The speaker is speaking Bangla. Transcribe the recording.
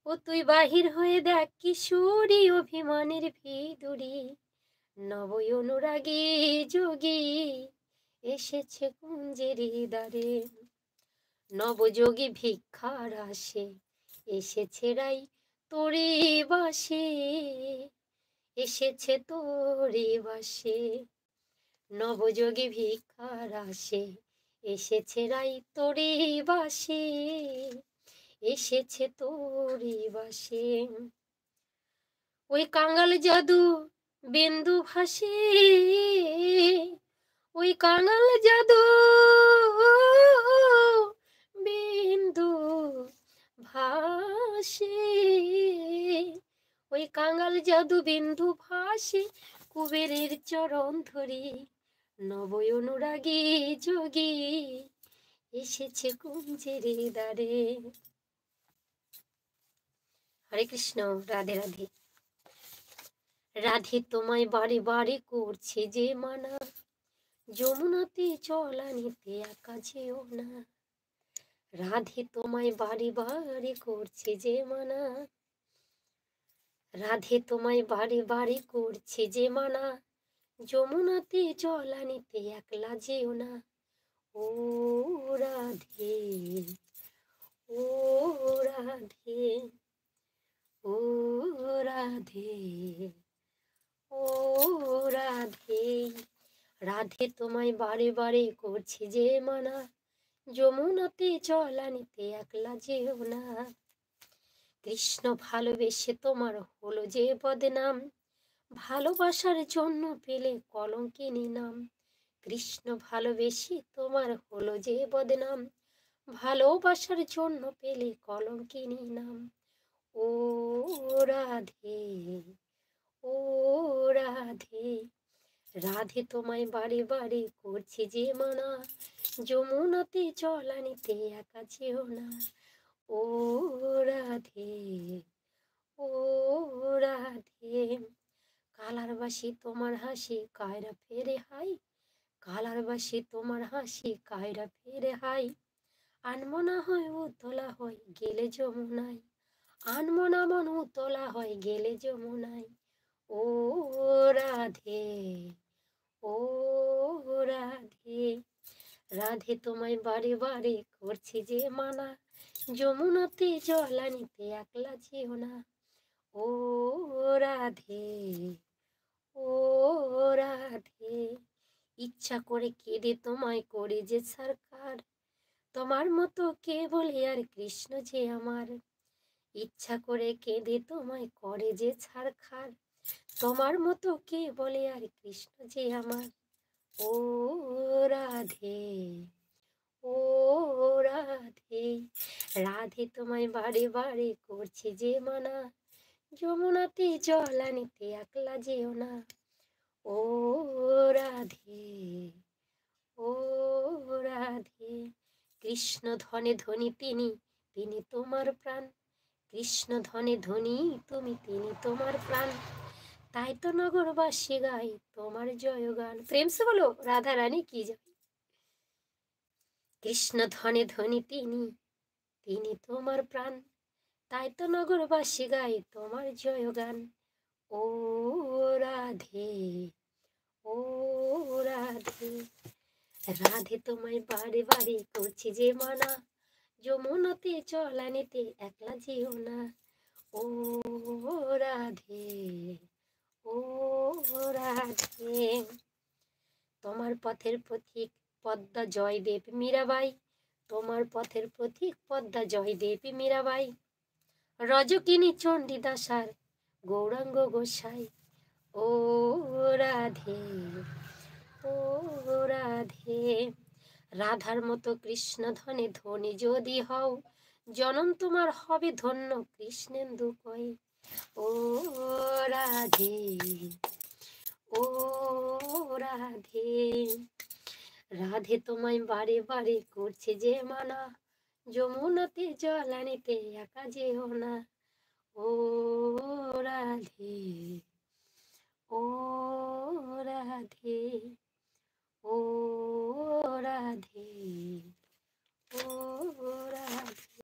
ও তুই বাহির হয়ে দেখ কিশোরী অভিমানের ভিড়ুরি, নব অনুরাগী যোগী এসেছে কুঞ্জের দ্বারে। নবযোগী ভিক্ষার আসে এসেছে রাই তোরে বাসে, এসেছে তোরে বাসে। নবযোগী ভিক্ষার আসে এসেছে রাই তোরে বাসে, এসেছে তোরে বাসে। ওই কাঙাল জাদু বিন্দু ভাসে, ওই কাঙাল জাদু বিন্দু ভাসে, ওই কাঙাল জাদু বিন্দু ভাসে কুবেরের চরণ ধরি, নব অনুরাগী যোগী এসেছে কুঞ্জের দ্বারে। হরে কৃষ্ণ। রাধে রাধে। রাধে তোমায় বারে বারে করছে যে মানা, যমুনাতে চলানিতে একা যেও না। রাধে তোমায় বারে বারে করছে যে মানা, রাধে তোমায় বারে বারে করছে যে মানা, যমুনাতে চলানিতে একলা যেও না। ও রাধে, ও রাধে, ও রাধে, ও রাধে। রাধে তোমায় বারে বারে করছে যে মানা, যমুনাতে চলানিতে একলা যেও না। কৃষ্ণ ভালোবেসে তোমার হলো যে বদনাম, ভালোবাসার জন্য পেলে কলঙ্কিনী নাম। কৃষ্ণ ভালোবেসে তোমার হলো যে বদনাম, ভালোবাসার জন্য পেলে কলঙ্কিনী নাম। ও রাধে, ও রাধে। রাধে তোমায় বারে বারে করছে যে মানা, যমুনাতে চলানিতে একা যেও না। ও রাধে, ও রাধে। কালার বাসি তোমার হাসি কায়রা ফেরে হাই, কালার বাসি তোমার হাসি কায়রা ফেরে হাই। আনমনা হয় উতলা হয় গেলে যমুনায়, আনমনা মন উতলা হয় গেলে যমুনায়। ও রাধে, ও রাধে। রাধে তোমায় বারে বারে করছি যে মানা, যমুনাতে জলানিতে একলা যেও না। ও রাধে, ও রাধে। ইচ্ছা করে কেঁদে তোমায় করে যে সরকার, তোমার মতো কে বলে আর কৃষ্ণ যে আমার। ইচ্ছা করে কেঁদে তোমায় করে যে ছাড়খার, তোমার মতো কে বলে আর কৃষ্ণ যে আমার। ও রাধে, ও রাধে। রাধে তোমায় বারে বারে করছে যে মানা, যমুনাতে জলানিতে একলা যেও না। ও রাধে, ও রাধে। কৃষ্ণ ধনে ধনী তিনি, তিনি তোমার প্রাণ। কৃষ্ণ ধনে ধনী তুমি, তিনি তোমার প্রাণ। তাই তো নগরবাসী গাই তোমার জয়গান। প্রেম সে বলো রাধা রানী কি জয়। কৃষ্ণ ধনে ধনী তিনি, তিনি তোমার প্রাণ। তাই তো নগরবাসী গাই তোমার জয়গান। ও রাধে, ও রাধে। রাধে তোমায় বারে বারে করছি যে মানা, যমুনাতে চলানিতে একলা যেও না। ও রাধে, ও রাধে। তোমার পথের পথিক পদ্মা জয়দেব মীরাবাই, তোমার পথের পথিক পদ্মা জয়দেব মীরাবাই। রজকিনী চণ্ডীদাসার গৌরাঙ্গ গোসাই। ও রাধে, ও রাধে। রাধার মতো কৃষ্ণ ধনে ধনী যদি হও, জনম তোমার হবে ধন্য কৃষ্ণেন্দু কই। ও রাধে, ও রাধে। রাধে তোমায় বারে বারে করছে যে মানা, যমুনাতে জলানিতে একা যেও না। ও রাধে, ও রাধে, ও রাধে, ও রাধে।